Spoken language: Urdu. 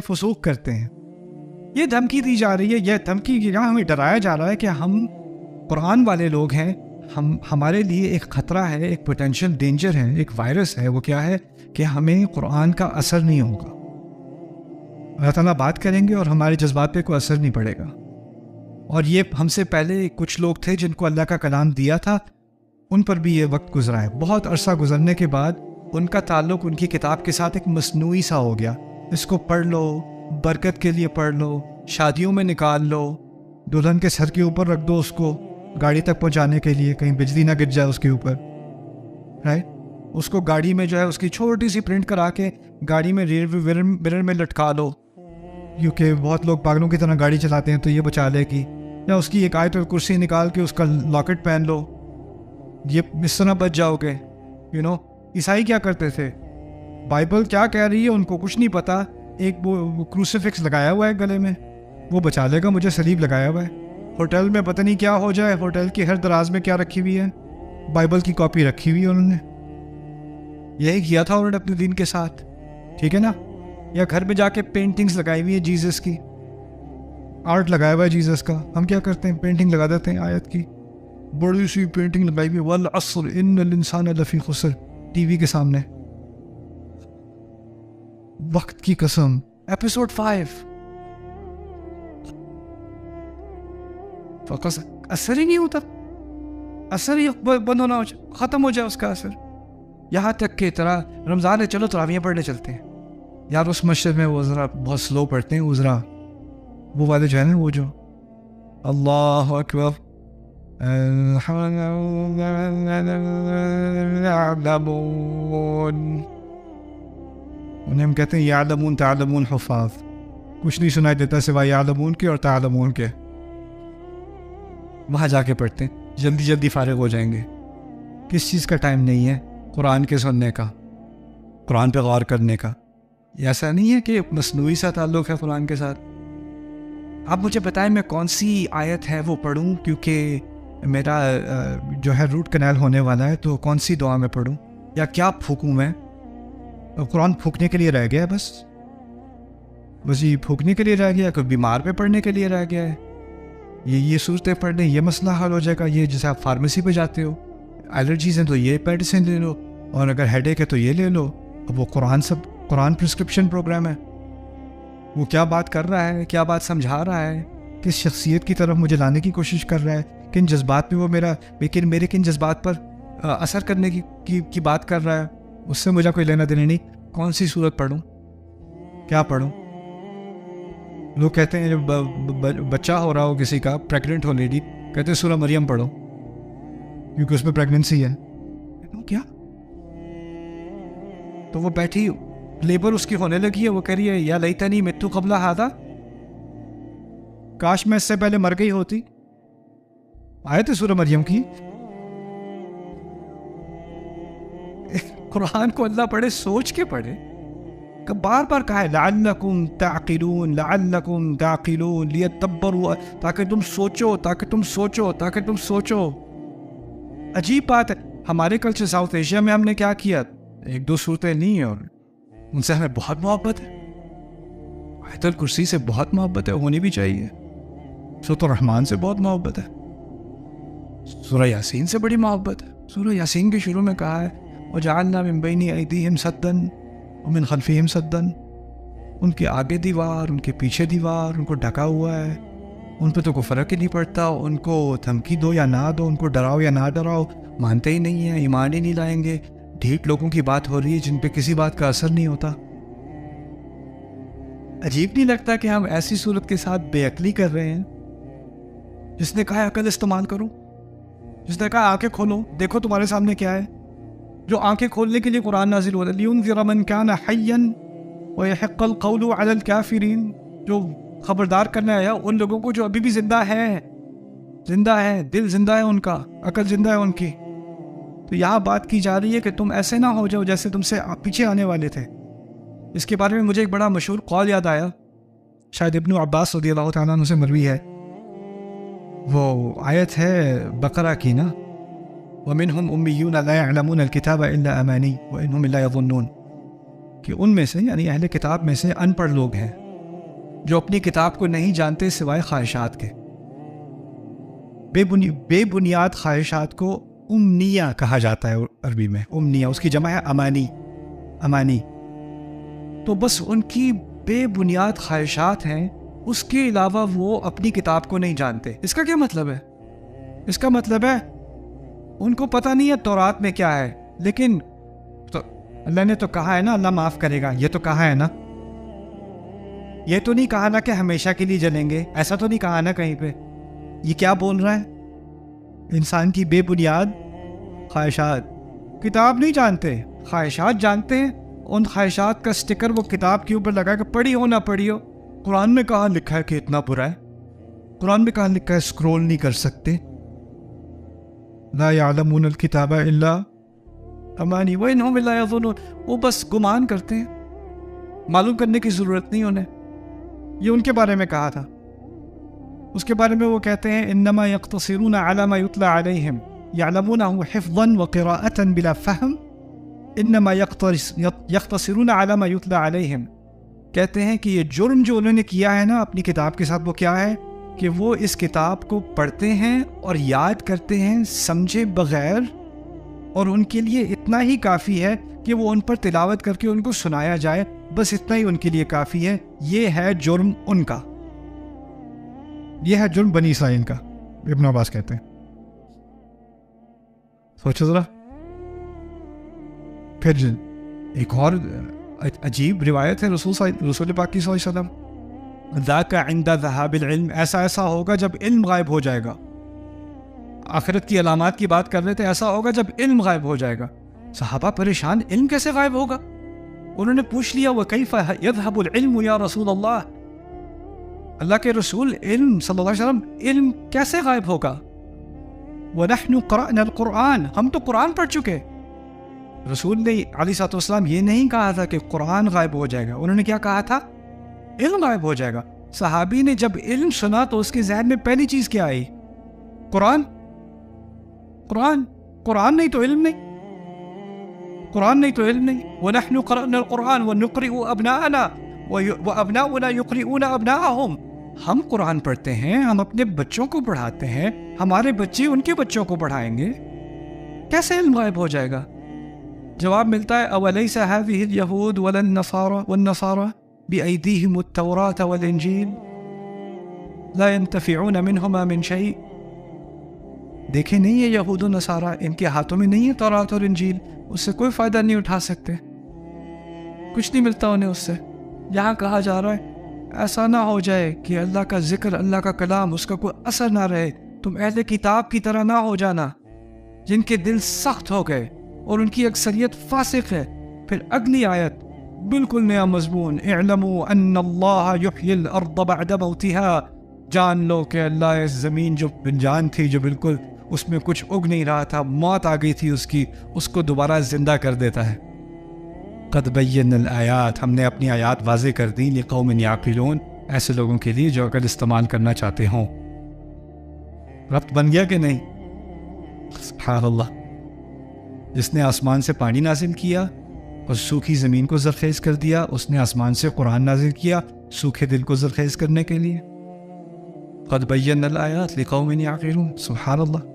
فسوق کرتے ہیں. یہ دھمکی دی جا رہی ہے, یہ دھمکی یہاں ہمیں ڈرایا جا رہا ہے کہ ہم قرآن والے لوگ ہیں, ہمارے لیے ایک خطرہ ہے, ایک پوٹینشیل ڈینجر ہے, ایک وائرس ہے. وہ کیا ہے کہ ہمیں قرآن کا اثر نہیں ہوگا. اللہ تعالیٰ بات کریں گے اور ہمارے جذبات پہ کوئی اثر نہیں پڑے گا. اور یہ ہم سے پہلے کچھ لوگ تھے جن کو اللہ کا کلام دیا تھا, ان پر بھی یہ وقت گزرا ہے. بہت عرصہ گزرنے کے بعد ان کا تعلق ان کی کتاب کے ساتھ ایک مصنوعی سا ہو گیا. اس کو پڑھ لو, برکت کے لیے پڑھ لو, شادیوں میں نکال لو, دلہن کے سر کے اوپر رکھ دو اس کو گاڑی تک پہنچانے کے لیے, کہیں بجلی نہ گر جائے اس کے اوپر, رائٹ. اس کو گاڑی میں جو ہے اس کی چھوٹی سی پرنٹ کرا کے گاڑی میں ریئر مرر میں لٹکا لو, کیونکہ بہت لوگ پاگلوں کی طرح گاڑی چلاتے ہیں تو یہ بچا لے گی. یا اس کی ایک آیت الکرسی نکال کے اس کا لاکٹ پہن لو, یہ اس طرح بچ جاؤ گے. عیسائی کیا کرتے تھے, بائبل کیا کہہ رہی ہے ان کو کچھ نہیں پتا. ایک وہ کروسیفکس لگایا ہوا ہے گلے میں, وہ بچا لے گا, مجھے صلیب لگایا ہوا ہے. ہوٹل میں پتہ نہیں کیا ہو جائے, ہوٹل کی ہر دراز میں کیا رکھی ہوئی ہے, بائبل کی کاپی رکھی ہوئی ہے. انہوں نے یہی کیا تھا انہوں نے اپنے دین کے ساتھ, ٹھیک ہے نا. یا گھر میں جا کے پینٹنگز لگائی ہوئی ہے جیزس کی, آرٹ لگایا ہوا ہے جیزس کا. ہم کیا کرتے ہیں, پینٹنگ لگا دیتے ہیں آیت کی, بڑی سی پینٹنگ لگائی ہوئی ہے, والعصر ان الانسان لفی خسر, ٹی وی کے سامنے. وقت کی قسم, ایپیسوڈ 5 فقط اثر ہی نہیں ہوتا, اثر ہی بند ہونا ہو جائے, ختم ہو جائے اس کا اثر. یہاں تک کہ طرح رمضان ہے, چلو تراویح پڑھنے چلتے ہیں یار. اس مسجد میں وہ ذرا بہت سلو پڑھتے ہیں, وہ ذرا وہ والے جو ہے نا, وہ جو اللہ اکبر انہیں ہم کہتے ہیں یعلمون تعلمون حفاظ. کچھ نہیں سنائی دیتا سوائے یعلمون کے اور تعلمون کے. وہاں جا کے پڑھتے ہیں, جلدی جلدی فارغ ہو جائیں گے. کس چیز کا ٹائم نہیں ہے, قرآن کے سننے کا, قرآن پہ غور کرنے کا. ایسا نہیں ہے کہ مصنوعی سا تعلق ہے قرآن کے ساتھ. آپ مجھے بتائیں میں کون سی آیت ہے وہ پڑھوں, کیونکہ میرا جو ہے روٹ کنال ہونے والا ہے, تو کون سی دعا میں پڑھوں یا کیا پھونکوں میں. قرآن پھونکنے کے لیے رہ گیا ہے, بس یہ پھونکنے کے لیے رہ گیا ہے, کوئی بیمار پہ پڑھنے کے لیے رہ گیا ہے. یہ صورتیں پڑھ لیں, یہ مسئلہ حل ہو جائے گا. یہ جیسے آپ فارمیسی پہ جاتے ہو, الرجیز ہیں تو یہ میڈیسن لے لو, اور اگر ہیڈ ایک ہے تو یہ لے لو. اب وہ قرآن پرسکرپشن پروگرام ہے. وہ کیا بات کر رہا ہے, کیا بات سمجھا رہا ہے, کس شخصیت کی طرف مجھے لانے کی کوشش کر رہا ہے, کن جذبات پہ وہ میرے کن جذبات پر اثر کرنے کی بات کر رہا ہے. اس سے مجھے کوئی لینا دینا نہیں. کون سی صورت پڑھوں, کیا پڑھوں. لوگ کہتے ہیں جب بچہ ہو رہا ہو کسی کا, پریگننٹ ہو لیڈی, کہتے ہیں سورہ مریم پڑھو کیونکہ اس میں پریگننسی ہے. کیا, تو وہ بیٹھی لیبر اس کی ہونے لگی ہے, وہ کہہ رہی ہے یا لیتنی متو قبل ھذا, کاش میں اس سے پہلے مر گئی ہوتی. آیت ہے سورہ مریم کی. قرآن کو اللہ پڑھے, سوچ کے پڑھے. بار بار کہا ہے لعلکم تعقلون, لعلکم تعقلون, لیدبروا, تاکہ تم سوچو, تاکہ تم سوچو, تاکہ تم سوچو. عجیب بات ہے, ہمارے کلچر ساؤتھ ایشیا میں ہم نے کیا کیا, ایک دو صورتیں نہیں ہیں اور ان سے ہمیں بہت محبت ہے. آیت الکرسی سے بہت محبت ہے, ہونی بھی چاہیے. سورۃ الرحمن سے بہت محبت ہے. سورہ یاسین سے بڑی محبت ہے. سورہ یاسین کے شروع میں کہا ہے وجعلنا من بین ایدیہم سدا ومن خلفہم سدا. ان کے آگے دیوار, ان کے پیچھے دیوار, ان کو ڈھکا ہوا ہے. ان پہ تو کوئی فرق ہی نہیں پڑتا. ان کو دھمکی دو یا نہ دو, ان کو ڈراؤ یا نہ ڈراؤ, مانتے ہی نہیں ہیں, ایمان ہی نہیں لائیں گے. ڈھیٹ لوگوں کی بات ہو رہی ہے جن پہ کسی بات کا اثر نہیں ہوتا. عجیب نہیں لگتا کہ ہم ایسی صورت کے ساتھ بے عقلی کر رہے ہیں. جس نے کہا عقل استعمال کرو, جس نے کہا آنکھیں کھولو, دیکھو تمہارے سامنے کیا ہے. جو آنکھیں کھولنے کے لیے قرآن نازل ہو رہا ہے, لِيُنذِرَ مَنْ كَانَ حَيًّا وَيَحِقَّ الْقَوْلُ عَلَى الْكَافِرِينَ, جو خبردار کرنے آیا ان لوگوں کو جو ابھی بھی زندہ ہے, دل زندہ ہے ان کا, عقل زندہ ہے ان کی. تو یہاں بات کی جا رہی ہے کہ تم ایسے نہ ہو جاؤ جیسے تم سے پیچھے آنے والے تھے. اس کے بارے میں مجھے ایک بڑا مشہور قول یاد آیا, شاید ابن عباس رضی اللہ تعالیٰ عنہ سے مروی ہے. وہ آیت ہے بقرہ کی نا, وَمِنْهُمْ أُمِّيُّونَ لَا يَعْلَمُونَ الْكِتَابَ إِلَّا أَمَانِيَّ وَإِنْهُمْ إِلَّا يَظُنُّونَ, کہ ان میں سے یعنی اہل کتاب میں سے ان پڑھ لوگ ہیں, جو اپنی کتاب کو نہیں جانتے سوائے خواہشات کے. بے بنیاد خواہشات کو امنیہ کہا جاتا ہے عربی میں. امنیہ اس کی جمع ہے امانی. تو بس ان کی بے بنیاد خواہشات ہیں، اس کے علاوہ وہ اپنی کتاب کو نہیں جانتے. اس کا کیا مطلب ہے؟ اس کا مطلب ہے ان کو پتہ نہیں ہے تورات میں کیا ہے، لیکن تو اللہ نے تو کہا ہے نا اللہ معاف کرے گا، یہ تو کہا ہے نا. یہ تو نہیں کہا نا کہ ہمیشہ کے لیے جلیں گے، ایسا تو نہیں کہا نا کہیں پہ. یہ کیا بول رہا ہے؟ انسان کی بے بنیاد خواہشات. کتاب نہیں جانتے، خواہشات جانتے ہیں. ان خواہشات کا سٹکر وہ کتاب کے اوپر لگا کہ پڑھی ہو نہ پڑھی ہو. قرآن میں کہاں لکھا ہے کہ اتنا برا ہے؟ قرآن میں کہاں لکھا ہے سکرول نہیں کر سکتے؟ لا یعلمون الکتاب الا امانی وانہم لا یظنون. وہ بس گمان کرتے ہیں، معلوم کرنے کی ضرورت نہیں انہیں. یہ ان کے بارے میں کہا تھا. اس کے بارے میں وہ کہتے ہیں انما یقتصرون علی ما یتلی علیہم یعلمونہ حفظا وقراءۃ بلا فہم انما یقتصرون علی ما یتلی علیہم. کہتے ہیں کہ یہ جرم جو انہوں نے کیا ہے نا اپنی کتاب کے ساتھ، وہ کیا ہے کہ وہ اس کتاب کو پڑھتے ہیں اور یاد کرتے ہیں سمجھے بغیر، اور ان کے لیے اتنا ہی کافی ہے کہ وہ ان پر تلاوت کر کے ان کو سنایا جائے، بس اتنا ہی ان کے لیے کافی ہے. یہ ہے جرم ان کا، یہ ہے جرم بنی اسرائیل کا. ابن عباس کہتے ہیں. سوچو ذرا. پھر ایک اور عجیب روایت ہے رسول پاک کی صلی اللہ علیہ وسلم، ذاک عند ذہاب العلم، ایسا ہوگا جب علم غائب ہو جائے گا. آخرت کی علامات کی بات کر رہے تھے، ایسا ہوگا جب علم غائب ہو جائے گا. صحابہ پریشان، علم کیسے غائب ہوگا؟ انہوں نے پوچھ لیا وَكَيْفَ يَذْهَبُ الْعِلْمُ يَا رسول اللہ، اللہ کے رسول علم صلی اللہ علیہ وسلم علم کیسے غائب ہوگا؟ وَنَحْنُ قَرَأْنَا الْقُرْآنَ، ہم تو قرآن پڑھ چکے. رسول نے علیہ الصلوۃ والسلام یہ نہیں کہا تھا کہ قرآن غائب ہو جائے گا، انہوں نے کیا کہا تھا؟ علم غائب ہو جائے گا. صحابی نے جب علم سنا تو اس کے ذہن میں پہلی چیز کیا آئی؟ قرآن. قرآن نہیں تو علم نہیں، قرآن نہیں تو علم نہیں. وَنَحْنُ قَرَأْنَا الْقُرْآنَ وَنُقْرِئُ أَبْنَاءَنَا وَأَبْنَاؤُنَا يُقْرِئُونَ أَبْنَاءَهُمْ. ہم قرآن پڑھتے ہیں، ہم اپنے بچوں کو پڑھاتے ہیں، ہمارے بچے ان کے بچوں کو پڑھائیں گے. کیسے علم غائب ہو جائے گا؟ جواب ملتا ہے أَوَلَيْسَ هَذِهِ الْيَهُودُ وَلَا النَّصَارَى بِأَيْدِيهِمُ التَّوْرَاةَ وَالْإِنْجِيلَ لَا يَنْتَفِعُونَ مِنْهُمَا مِنْ شَيْءٍ. دیکھیں نہیں یہ یہود و نصارہ، ان کے ہاتھوں میں نہیں ہے تورات اور انجیل، اس سے کوئی فائدہ نہیں اٹھا سکتے، کچھ نہیں ملتا انہیں اس سے. یہاں کہا جا رہا ہے ایسا نہ ہو جائے کہ اللہ کا ذکر، اللہ کا کلام، اس کا کوئی اثر نہ رہے. تم اہل کتاب کی طرح نہ ہو جانا جن کے دل سخت ہو گئے اور ان کی اکثریت فاسق ہے. پھر اگلی آیت بالکل نیا مضمون، اعلموا ان اللہ یحیی الارض بعد موتها. جان لو کہ اللہ اس زمین جو بنجان تھی، جو بالکل اس میں کچھ اگ نہیں رہا تھا، موت آ گئی تھی اس کی، اس کو دوبارہ زندہ کر دیتا ہے. قد بینا الآیات، ہم نے اپنی آیات واضح کر دی، لقوم یعقلون، ایسے لوگوں کے لیے جو عقل استعمال کرنا چاہتے ہوں. ربط بن گیا کہ نہیں؟ سبحان اللہ. جس نے آسمان سے پانی نازل کیا اور سوکھی زمین کو زرخیز کر دیا، اس نے آسمان سے قرآن نازل کیا سوکھے دل کو زرخیز کرنے کے لیے. قد بینا الآیات لقوم یعقلون. سبحان اللہ.